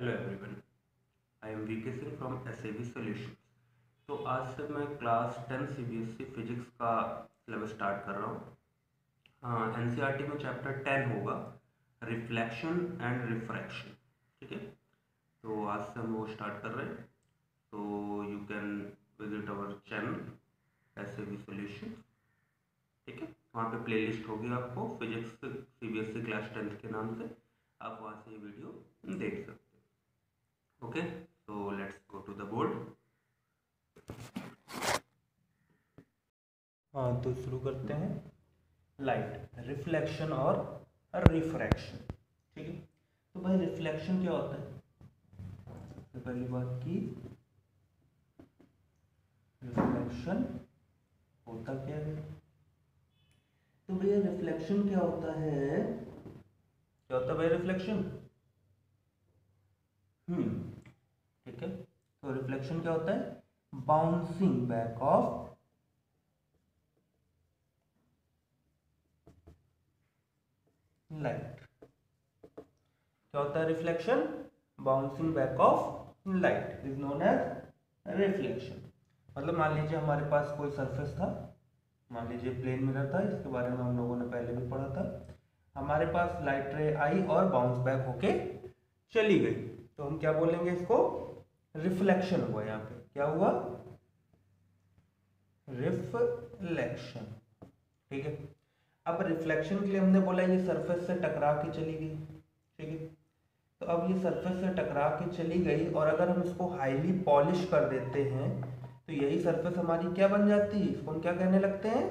Hello everyone, I am V K Singh from S A V solutions. तो आज से मैं क्लास 10 सीबीएसई फिजिक्स का सिलेबस स्टार्ट कर रहा हूँ। हाँ, एनसीईआरटी में चैप्टर 10 होगा, रिफ्लेक्शन एंड रिफ्रैक्शन। ठीक है, तो आज से हम वो स्टार्ट कर रहे हैं। तो you can visit our channel S A V solutions. ठीक है, वहाँ पे प्लेलिस्ट होगी आपको फिजिक्स सीबीएसई क्लास 10 के नाम से, आप वहाँ से ये वीडियो देख सकते हो। Okay, so let's go to the board। हाँ, तो शुरू करते हैं। लाइट, रिफ्लेक्शन और रिफ्रैक्शन। ठीक है, तो भाई रिफ्लेक्शन क्या होता है? सबसे पहली बात की रिफ्लेक्शन होता क्या है? तो भैया रिफ्लेक्शन क्या होता है? क्या होता है भाई रिफ्लेक्शन? ठीक है, तो रिफ्लेक्शन क्या होता है? Bouncing back of light. क्या होता है reflection? Bouncing back of light is known as reflection. मतलब मान लीजिए हमारे पास कोई सरफेस था, मान लीजिए प्लेन मिरर था, इसके बारे में हम लोगों ने पहले भी पढ़ा था। हमारे पास लाइट रे आई और बाउंस बैक होके चली गई, तो हम क्या बोलेंगे इसको? रिफ्लेक्शन हुआ। यहाँ पे क्या हुआ? रिफ्लेक्शन। ठीक है, अब रिफ्लेक्शन के लिए हमने बोला ये सरफेस से टकरा के चली गई। ठीक है, तो अब ये सरफेस से टकरा के चली गई और अगर हम इसको हाईली पॉलिश कर देते हैं तो यही सरफेस हमारी क्या बन जाती है? इसको हम क्या कहने लगते हैं?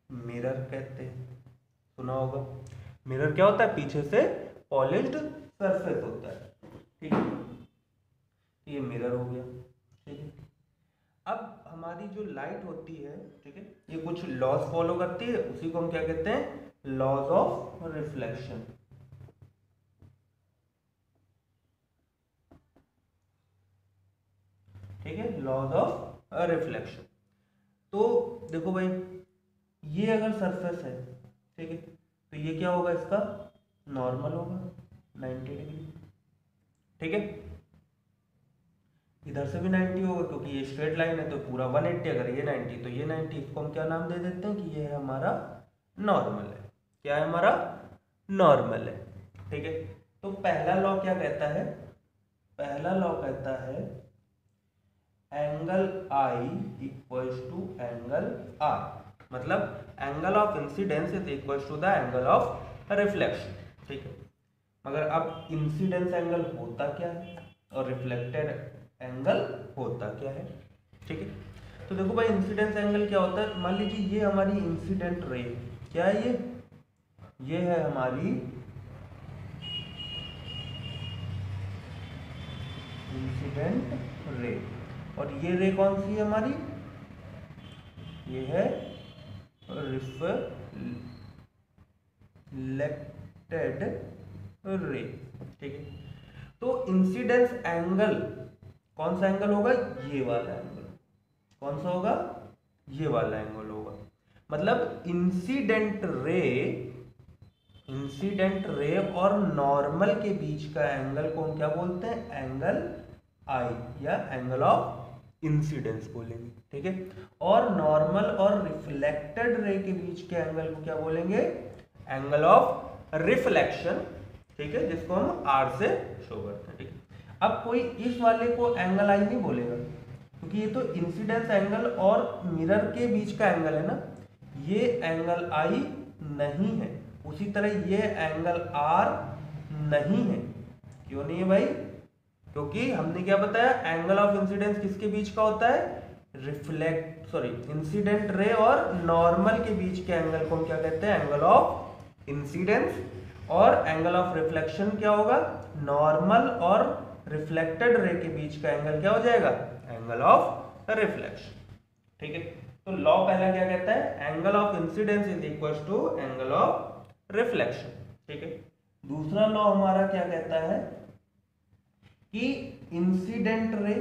मिरर कहते हैं। सुना होगा, मिरर क्या होता है? पीछे से पॉलिश्ड सरफेस होता है। ठीक है, ये मिरर हो गया। ठीक है, अब हमारी जो लाइट होती है, ठीक है, ये कुछ लॉज फॉलो करती है, उसी को हम क्या कहते हैं? Laws of reflection. ठीक है, लॉज ऑफ रिफ्लेक्शन। तो देखो भाई, ये अगर सरफेस है, ठीक है, तो ये क्या होगा? इसका नॉर्मल होगा 90 डिग्री। ठीक है, इधर से भी 90 होगा क्योंकि ये स्ट्रेट लाइन है, तो पूरा 180। अगर ये 90 तो ये 90। इसको हम क्या नाम दे देते हैं कि ये है हमारा नॉर्मल है। क्या है हमारा? नॉर्मल है। ठीक है, तो पहला लॉ क्या कहता है? पहला लॉ कहता है angle I equals to angle R. मतलब angle of incidence is equals to the angle of reflection. ठीक है, मगर अब इंसिडेंस एंगल होता क्या है और रिफ्लेक्टेड एंगल होता क्या है? ठीक है, तो देखो भाई इंसिडेंस एंगल क्या होता है? मान लीजिए ये हमारी इंसिडेंट रे, क्या है ये है हमारी इंसिडेंट रे, और ये रे कौन सी है हमारी? ये है रिफ्लेक्टेड रे। ठीक है, तो इंसिडेंस एंगल कौन सा एंगल होगा? ये वाला एंगल। कौन सा होगा? ये वाला एंगल होगा। मतलब इंसिडेंट रे और नॉर्मल के बीच का एंगल को हम क्या बोलते हैं? एंगल आई या एंगल ऑफ इंसिडेंस बोलेंगे। ठीक है, और नॉर्मल और रिफ्लेक्टेड रे के बीच के एंगल को क्या बोलेंगे? Angle of reflection. ठीक है, जिसको हम आर से शो करते हैं। ठीक है, अब कोई इस वाले को एंगल आई नहीं बोलेगा क्योंकि ये तो इंसिडेंस एंगल और मिरर के बीच का एंगल है ना, ये एंगल आई नहीं है। उसी तरह ये एंगल आर नहीं है। क्यों नहीं है भाई? क्योंकि हमने क्या बताया? एंगल ऑफ इंसिडेंस किसके बीच का होता है? इंसिडेंट रे और नॉर्मल के बीच के एंगल को हम क्या कहते हैं? Angle of incidence. और एंगल ऑफ रिफ्लेक्शन क्या होगा? नॉर्मल और रिफ्लेक्टेड रे के बीच का एंगल क्या हो जाएगा? Angle of reflection. ठीक है, तो लॉ पहला क्या कहता है? Angle of incidence is equal to angle of reflection. ठीक है, दूसरा लॉ हमारा क्या कहता है कि incident ray,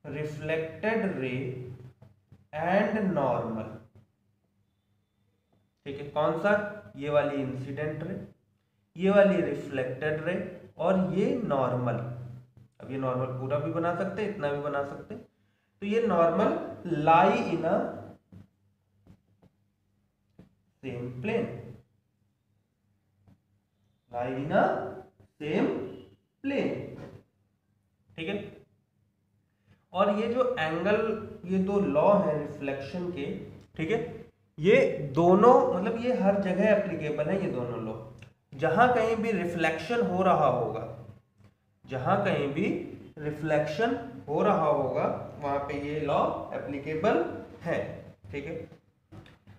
reflected ray and normal. ठीक है, कौन सा? ये वाली इंसिडेंट रे, ये वाली रिफ्लेक्टेड रे, और ये नॉर्मल। अब ये नॉर्मल पूरा भी बना सकते हैं, इतना भी बना सकते हैं। तो ये normal lie in a same plane, lie in a same plane, ठीक है। और ये जो एंगल, ये दो लॉ है रिफ्लेक्शन के, ठीक है, ये दोनों मतलब ये हर जगह एप्लीकेबल है। ये दोनों लॉ जहां कहीं भी रिफ्लेक्शन हो रहा होगा, जहां कहीं भी रिफ्लेक्शन हो रहा होगा वहां पे ये लॉ एप्लीकेबल है, ठीक है।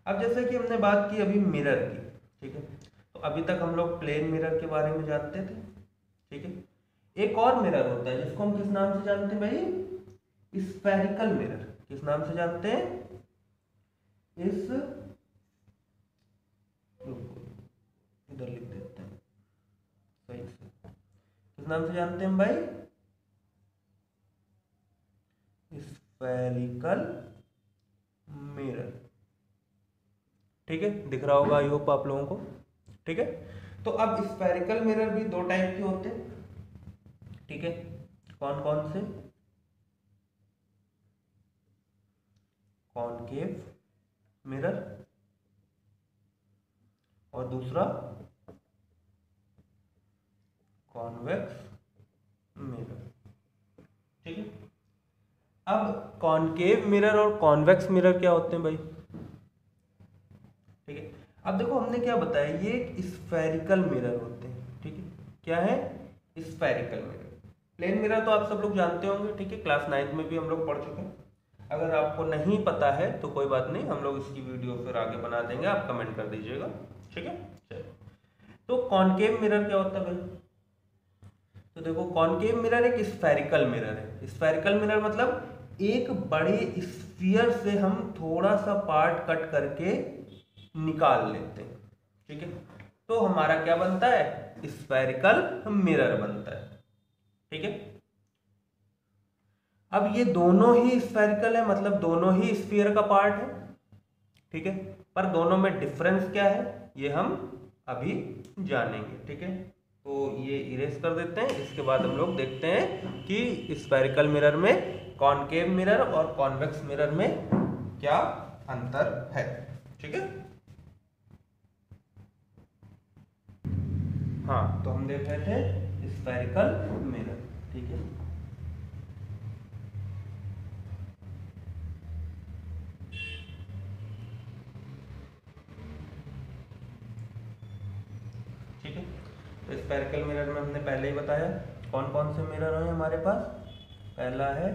अब जैसे कि हमने बात की अभी मिरर की, ठीक है, तो अभी तक हम लोग प्लेन मिरर के बारे में जानते थे, ठीक है। एक और मिरर होता है जिसको हम किस नाम से जानते हैं भाई? Spherical mirror. किस नाम से जानते हैं? इस इधर लिख देते हैं सही से, किस नाम से जानते हैं भाई? स्फेरिकल मिरर, ठीक है। दिख रहा होगा आई होप आप लोगों को, ठीक है। तो अब स्फेरिकल मिरर भी दो टाइप के होते हैं, ठीक है। कौन कौन से? कॉनकेव मिरर और दूसरा कॉन्वेक्स मिरर, ठीक है। अब कॉनकेव मिरर और कॉन्वेक्स मिरर क्या होते हैं भाई? ठीक है, अब देखो हमने क्या बताया, ये स्फेरिकल मिरर होते हैं, ठीक है। क्या है? Spherical mirror. प्लेन मिरर तो आप सब लोग जानते होंगे, ठीक है, क्लास 9th में भी हम लोग पढ़ चुके हैं। अगर आपको नहीं पता है तो कोई बात नहीं, हम लोग इसकी वीडियो फिर आगे बना देंगे, आप कमेंट कर दीजिएगा, ठीक है। चलिए, तो कॉनकेव मिरर क्या होता है भाई? तो देखो कॉनकेव मिरर एक स्फेरिकल मिरर है। स्फेरिकल मिरर मतलब एक बड़े स्फीयर से हम थोड़ा सा पार्ट कट करके निकाल लेते हैं, ठीक है, तो हमारा क्या बनता है? स्फेरिकल मिरर बनता है, ठीक है। अब ये दोनों ही स्फेरिकल है, मतलब दोनों ही स्फीयर का पार्ट है, ठीक है, पर दोनों में डिफरेंस क्या है ये हम अभी जानेंगे, ठीक है। तो ये इरेज कर देते हैं, इसके बाद हम लोग देखते हैं कि स्फेरिकल मिरर में, कॉनकेव मिरर और कॉन्वेक्स मिरर में क्या अंतर है, ठीक है। हाँ, तो हम देख रहे थे स्फेरिकल मिरर, ठीक है। ठीक है, तो स्फेरिकल मिरर में हमने पहले ही बताया कौन कौन से मिरर हैं हमारे पास। पहला है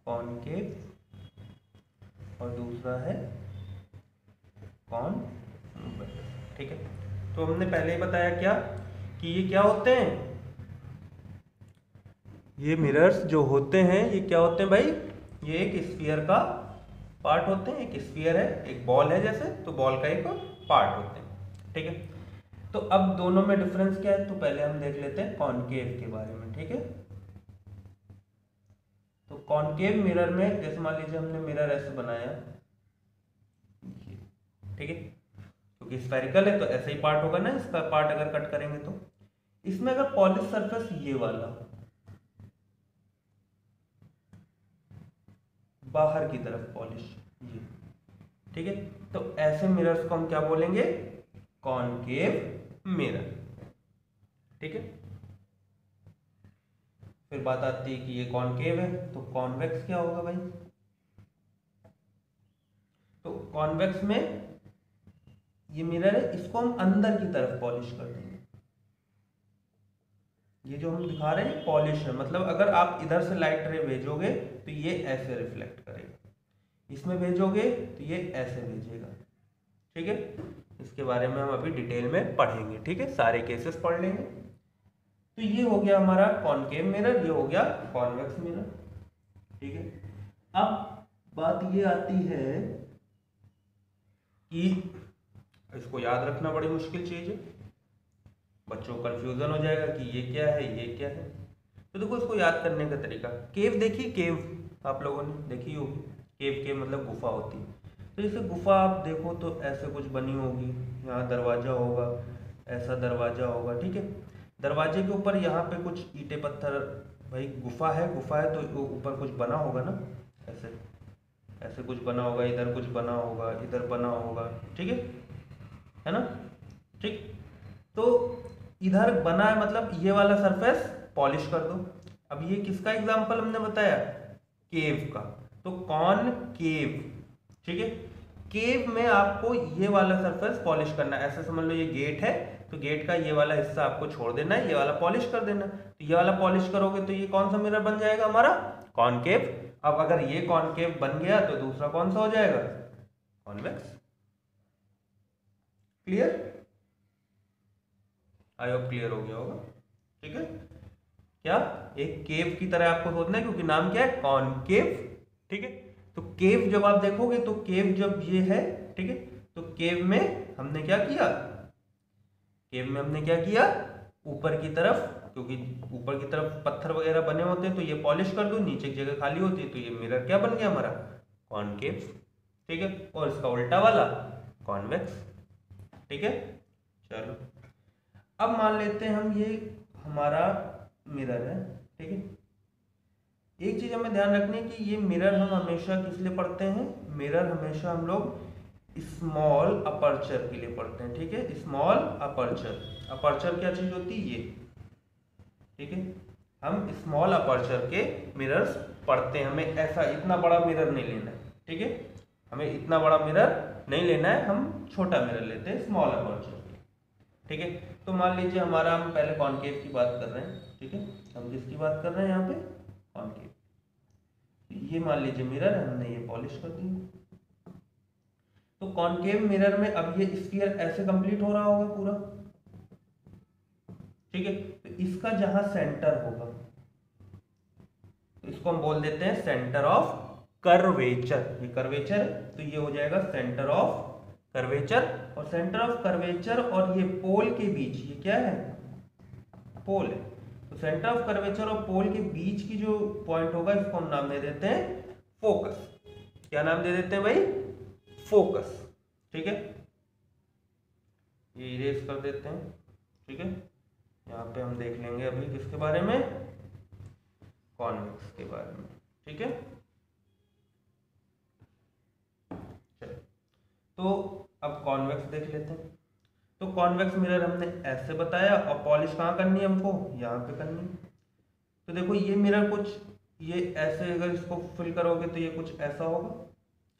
कॉनकेव और दूसरा है कॉन्वेक्स, ठीक है। तो हमने पहले ही बताया क्या कि ये क्या होते हैं, ये मिरर्स जो होते हैं ये क्या होते हैं भाई? ये एक स्फीयर का पार्ट होते हैं। एक स्फीयर है, एक बॉल है जैसे, तो बॉल का एक पार्ट होते हैं, ठीक है। तो अब दोनों में डिफरेंस क्या है, तो पहले हम देख लेते हैं कॉनकेव के बारे में, ठीक है। तो कॉनकेव मिरर में जैसे मान लीजिए हमने मिरर ऐसे बनाया, ठीक है, क्योंकि स्फेरिकल है तो ऐसे ही पार्ट होगा ना, इसका पार्ट अगर कट करेंगे तो इसमें अगर पॉलिश सरफेस ये वाला बाहर की तरफ पॉलिश ये, ठीक है, तो ऐसे मिरर्स को हम क्या बोलेंगे? कॉनकेव मिरर, ठीक है। फिर बात आती है कि ये कॉनकेव है, तो कॉन्वेक्स क्या होगा भाई? तो कॉन्वेक्स में ये मिरर है, इसको हम अंदर की तरफ पॉलिश कर देंगे। ये जो हम दिखा रहे हैं पॉलिश है, मतलब अगर आप इधर से लाइट रे भेजोगे तो ये ऐसे रिफ्लेक्ट करेगा, इसमें भेजोगे तो ये ऐसे भेजेगा, ठीक है। इसके बारे में हम अभी डिटेल में पढ़ेंगे, ठीक है, सारे केसेस पढ़ लेंगे। तो ये हो गया हमारा कॉनकेव मिरर, ये हो गया कॉन्वेक्स मिरर, ठीक है। अब बात ये आती है कि इसको याद रखना बड़ी मुश्किल चीज है, बच्चों को कंफ्यूजन हो जाएगा कि ये क्या है ये क्या है। तो देखो इसको याद करने का तरीका, केव देखी, केव आप लोगों ने देखी होगी, केव मतलब गुफा होती है। तो जैसे गुफा आप देखो तो ऐसे कुछ बनी होगी, यहाँ दरवाजा होगा, ऐसा दरवाजा होगा, ठीक है। दरवाजे के ऊपर यहाँ पे कुछ ईंटे पत्थर, भाई गुफा है तो ऊपर कुछ बना होगा ना, ऐसे ऐसे कुछ बना होगा, इधर कुछ बना होगा, इधर बना होगा, ठीक है ना, ठीक। तो इधर बना है मतलब ये वाला सरफेस पॉलिश कर दो। अब ये किसका एग्जांपल हमने बताया, केव का, तो कॉनकेव, ठीक है। केव में आपको ये वाला सरफेस पॉलिश करना है, ऐसे समझ लो ये गेट है, तो गेट का ये वाला हिस्सा आपको छोड़ देना है, ये वाला पॉलिश कर देना। तो ये वाला पॉलिश करोगे तो ये कौन सा मिरर बन जाएगा हमारा, कॉनकेव। अब अगर ये कॉनकेव बन गया तो दूसरा कौन सा हो जाएगा, convex. Clear, I hope clear हो गया होगा, ठीक है। क्या एक केव की तरह आपको सोचना है, क्योंकि नाम क्या है, कॉनकेव, ठीक है। तो केव जब आप देखोगे तो केव जब ये है, ठीक है, तो केव में हमने क्या किया, केव में हमने क्या किया, ऊपर की तरफ, क्योंकि ऊपर की तरफ पत्थर वगैरह बने होते हैं तो ये पॉलिश कर दो, नीचे की जगह खाली होती है, तो ये मिरर क्या बन गया हमारा, कॉनकेव, ठीक है। और इसका उल्टा वाला कॉन्वेक्स, ठीक है। चलो अब मान लेते हैं हम ये हमारा मिरर है, ठीक है। एक चीज हमें ध्यान रखनी है कि ये मिरर हम हमेशा किस लिए पढ़ते हैं, मिरर हमेशा हम लोग स्मॉल अपर्चर के लिए पढ़ते हैं, ठीक है। स्मॉल अपर्चर, अपर्चर क्या चीज होती है, ये, ठीक है। हम स्मॉल अपर्चर के मिरर्स पढ़ते हैं, हमें ऐसा इतना बड़ा मिरर नहीं लेना है, ठीक है। हमें इतना बड़ा मिरर नहीं लेना है, हम छोटा मिरर लेते हैं स्मॉल अपर्चर, ठीक है। तो मान लीजिए हमारा, हम पहले कॉनकेव की बात कर रहे हैं, ठीक है। हम किसकी बात कर रहे हैं यहाँ पे, कॉनकेव। ये मान लीजिए मिरर है, हमने ये पॉलिश कर दी। तो कॉनकेव मिरर में अब ये स्फीयर ऐसे कंप्लीट हो रहा होगा पूरा, ठीक है। तो इसका जहां सेंटर होगा तो इसको हम बोल देते हैं सेंटर ऑफ कर्वेचर, ये कर्वेचर है तो ये हो जाएगा सेंटर ऑफ कर्वेचर। और सेंटर ऑफ कर्वेचर और ये पोल के बीच, ये क्या है, पोल है, तो सेंटर ऑफ कर्वेचर और पोल के बीच की जो पॉइंट होगा इसको हम नाम दे देते हैं फोकस। क्या नाम दे देते हैं भाई, फोकस, ठीक है। ये इरेज कर देते हैं, ठीक है। यहाँ पे हम देख लेंगे अभी किसके बारे में, कॉन्वेक्स के बारे में, ठीक है। चलो तो अब कॉन्वेक्स देख लेते हैं। तो कॉन्वेक्स मिरर हमने ऐसे बताया, और पॉलिश कहाँ करनी है हमको, यहाँ पे करनी है। तो देखो ये मिरर कुछ, ये ऐसे अगर इसको फिल करोगे तो ये कुछ ऐसा होगा,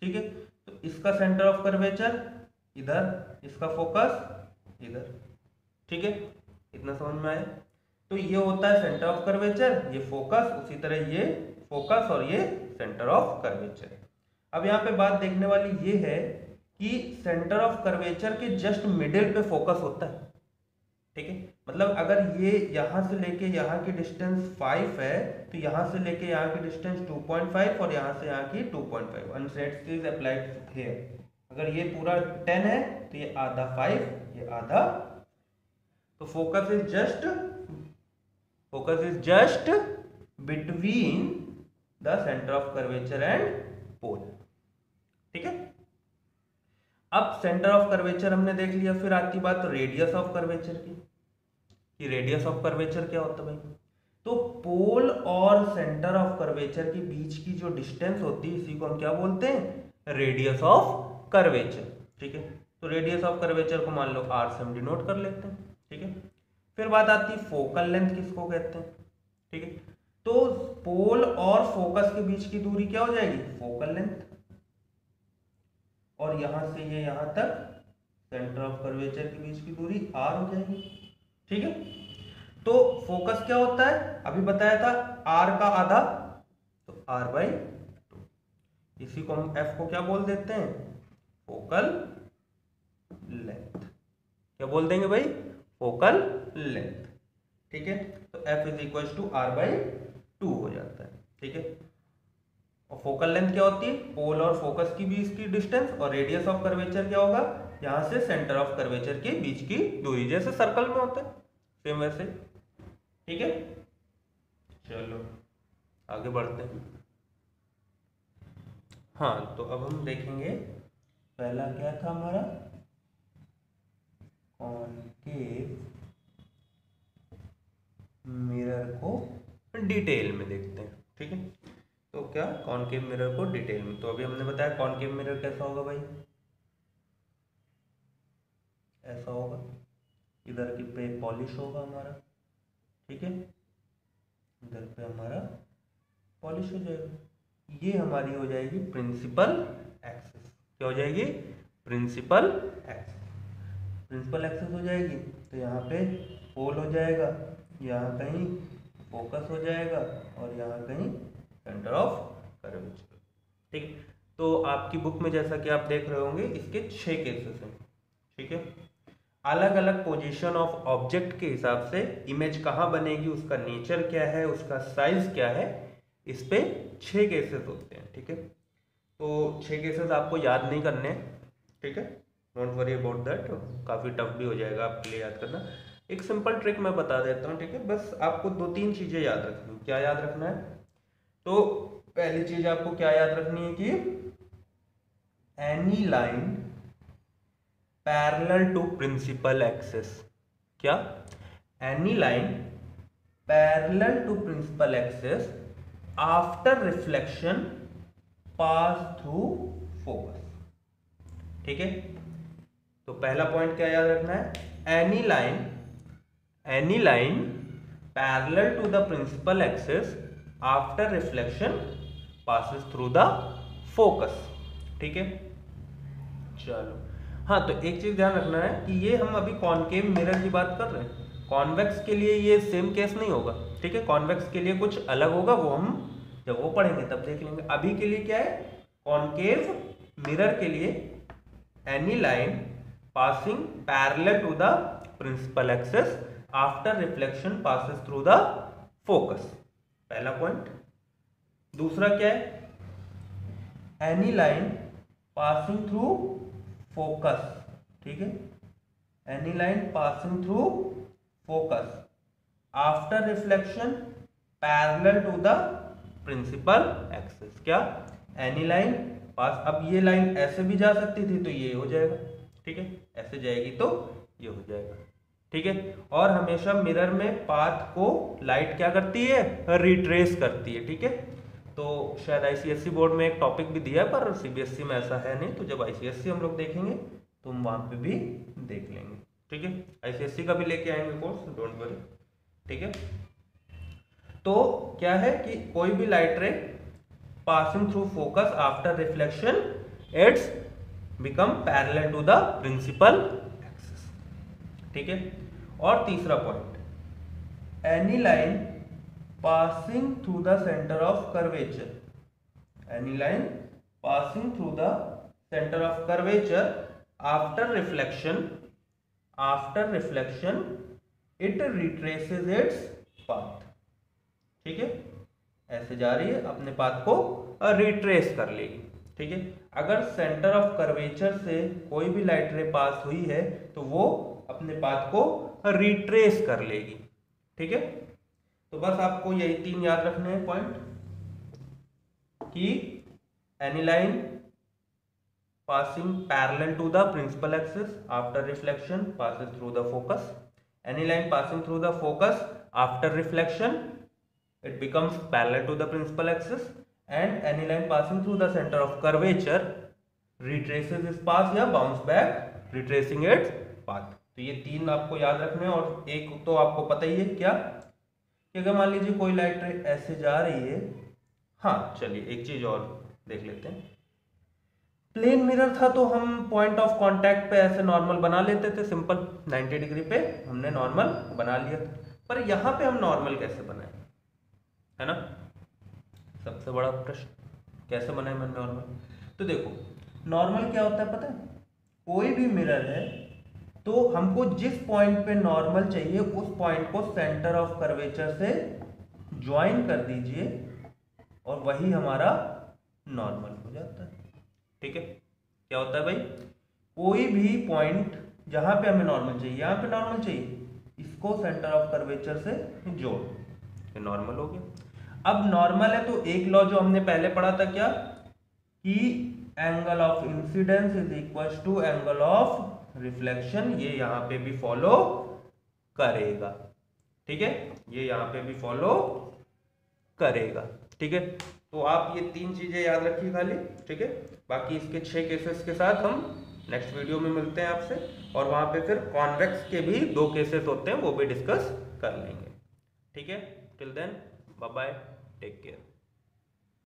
ठीक है। तो इसका सेंटर ऑफ कर्वेचर इधर, इसका फोकस इधर, ठीक है। इतना समझ में आया। तो ये होता है सेंटर ऑफ कर्वेचर, ये फोकस, उसी तरह ये फोकस और ये सेंटर ऑफ कर्वेचर। अब यहाँ पे बात देखने वाली ये है कि सेंटर ऑफ कर्वेचर के जस्ट मिडिल पे फोकस होता है, ठीक है। मतलब अगर ये यहां से लेके यहाँ की डिस्टेंस 5 है तो यहां से लेके यहाँ की डिस्टेंस 2.5 और यहां से यहाँ की 2.5, अनसेट इज अप्लाइड हियर। अगर ये पूरा 10 है तो ये आधा 5, ये आधा, तो focus is just between the centre of curvature and pole, ठीक है। अब सेंटर ऑफ कर्वेचर हमने देख लिया, फिर आती बात रेडियस ऑफ कर्वेचर की, कि रेडियस ऑफ कर्वेचर क्या होता है भाई। तो पोल और सेंटर ऑफ कर्वेचर के बीच की जो डिस्टेंस होती है इसी को हम क्या बोलते हैं, रेडियस ऑफ कर्वेचर, ठीक है। तो रेडियस ऑफ कर्वेचर को मान लो r से हम डिनोट कर लेते हैं, ठीक है। फिर बात आती है फोकल लेंथ किसको कहते हैं, ठीक है। तो पोल और फोकस के बीच की दूरी क्या हो जाएगी, फोकल लेंथ, और यहां से ये यहां तक सेंटर ऑफ कर्वेचर के बीच की दूरी r हो जाएगी, ठीक है। तो फोकस क्या होता है, अभी बताया था r का आधा, तो r/2, इसी को हम f को क्या बोल देते हैं, फोकल लेंथ। क्या बोल देंगे भाई, फोकल लेंथ, ठीक है। तो f is equal to r/2 हो जाता है, ठीक है। और फोकल लेंथ क्या होती है, पोल और फोकस की बीच की डिस्टेंस, और रेडियस ऑफ कर्वेचर क्या होगा, यहां से सेंटर ऑफ कर्वेचर के बीच की दूरी, जैसे सर्कल में होता है सेम वैसे, ठीक है। चलो आगे बढ़ते हैं। हाँ तो अब हम देखेंगे पहला क्या था हमारा, कॉनकेव मिरर को डिटेल में देखते हैं। ठीक है, तो क्या कॉनकेव मिरर को डिटेल में, तो अभी हमने बताया कॉनकेव मिरर कैसा होगा भाई, ऐसा होगा, इधर की पे पॉलिश होगा हमारा, ठीक है, इधर पे हमारा पॉलिश हो जाएगा, ये हमारी हो जाएगी प्रिंसिपल एक्सिस। क्या हो जाएगी, प्रिंसिपल एक्सिस। प्रिंसिपल एक्सिस हो जाएगी तो यहाँ पे पोल हो जाएगा, यहाँ कहीं फोकस हो जाएगा और यहाँ कहीं सेंटर ऑफ कर्वेचर। ठीक, तो आपकी बुक में जैसा कि आप देख रहे होंगे इसके 6 केसेस हैं। ठीक है, अलग अलग पोजीशन ऑफ ऑब्जेक्ट के हिसाब से इमेज कहाँ बनेगी, उसका नेचर क्या है, उसका साइज क्या है, इस पे 6 केसेस होते हैं। ठीक है, तो 6 केसेस आपको याद नहीं करने, ठीक है, डोंट वरी अबाउट दैट, काफ़ी टफ भी हो जाएगा आपके लिए याद करना। एक सिंपल ट्रिक मैं बता देता हूँ। ठीक है, बस आपको 2-3 चीज़ें याद रखनी। क्या याद रखना है, तो पहली चीज आपको क्या याद रखनी है कि any line parallel to principal axis, क्या, any line parallel to principal axis after reflection pass through focus. ठीक है, तो पहला पॉइंट क्या याद रखना है, any line parallel to the principal axis after reflection passes through the focus. ठीक है, चलो, हाँ, तो एक चीज ध्यान रखना है कि ये हम अभी कॉनकेव मिरर की बात कर रहे हैं, कॉन्वेक्स के लिए ये सेम केस नहीं होगा। ठीक है, कॉन्वेक्स के लिए कुछ अलग होगा, वो हम जब वो पढ़ेंगे तब देख लेंगे। अभी के लिए क्या है, कॉनकेव मिरर के लिए any line passing parallel to the principal axis after reflection passes through the focus, पहला पॉइंट। दूसरा क्या है, any line passing through focus. ठीक है, any line passing through focus after reflection parallel to the principal axis. क्या, any line pass, अब ये line ऐसे भी जा सकती थी तो ये हो जाएगा। ठीक है, ऐसे जाएगी तो ये हो जाएगा। ठीक है, और हमेशा मिरर में पाथ को लाइट क्या करती है, रिट्रेस करती है। ठीक है, तो शायद आईसीएससी बोर्ड में एक टॉपिक भी दिया है पर सीबीएसई में ऐसा है नहीं, तो जब आईसीएससी हम लोग देखेंगे तो हम वहां पे भी देख लेंगे। ठीक है, आईसीएससी का भी लेके आएंगे कोर्स, डोंट वरी। ठीक है, तो क्या है कि कोई भी light ray passing through focus after reflection it's become parallel to the principal axis. ठीक है, और तीसरा point, any line passing through the center of curvature, any line passing through the center of curvature after reflection it retraces its path। ठीक है, ऐसे जा रही है, अपने पाथ को रिट्रेस कर लेगी। ठीक है, अगर सेंटर ऑफ कर्वेचर से कोई भी लाइट रे पास हुई है तो वो अपने पाथ को रिट्रेस कर लेगी। ठीक है, तो बस आपको यही 3 याद रखने हैं पॉइंट कि any line passing parallel to the principal axis after reflection passes through the focus, any line passing through the focus after reflection it becomes parallel to the principal axis, and any line passing through the centre of curvature retraces its path या bounce back retracing its path. तो ये 3 आपको याद रखने हैं, और एक तो आपको पता ही है क्या, कि अगर मान लीजिए कोई लाइट रे ऐसे जा रही है, हाँ चलिए एक चीज और देख लेते हैं। प्लेन मिरर था तो हम पॉइंट ऑफ कांटेक्ट पे ऐसे नॉर्मल बना लेते थे, सिंपल 90 डिग्री पे हमने नॉर्मल बना लिया था, पर यहाँ पे हम नॉर्मल कैसे बनाए, है ना, सबसे बड़ा प्रश्न, कैसे बनाए मैंने नॉर्मल। तो देखो नॉर्मल क्या होता है पता है, कोई भी मिरर है तो हमको जिस पॉइंट पे नॉर्मल चाहिए उस पॉइंट को सेंटर ऑफ कर्वेचर से ज्वाइन कर दीजिए और वही हमारा नॉर्मल हो जाता है। ठीक है, क्या होता है भाई, कोई भी पॉइंट जहां पे हमें नॉर्मल चाहिए, यहाँ पे नॉर्मल चाहिए, इसको सेंटर ऑफ कर्वेचर से जोड़, ये नॉर्मल हो गया। अब नॉर्मल है तो एक लॉ जो हमने पहले पढ़ा था क्या, कि angle of incidence is equal to angle of reflection ये यहाँ पे भी फॉलो करेगा, ठीक है, ये यहाँ पे भी फॉलो करेगा, ठीक है। तो आप ये 3 चीजें याद रखिए खाली, ठीक है। बाकी इसके 6 केसेस के साथ हम नेक्स्ट वीडियो में मिलते हैं आपसे, और वहां पे फिर कॉन्वेक्स के भी 2 केसेस होते हैं वो भी डिस्कस कर लेंगे, ठीक है। Till then bye bye, take care.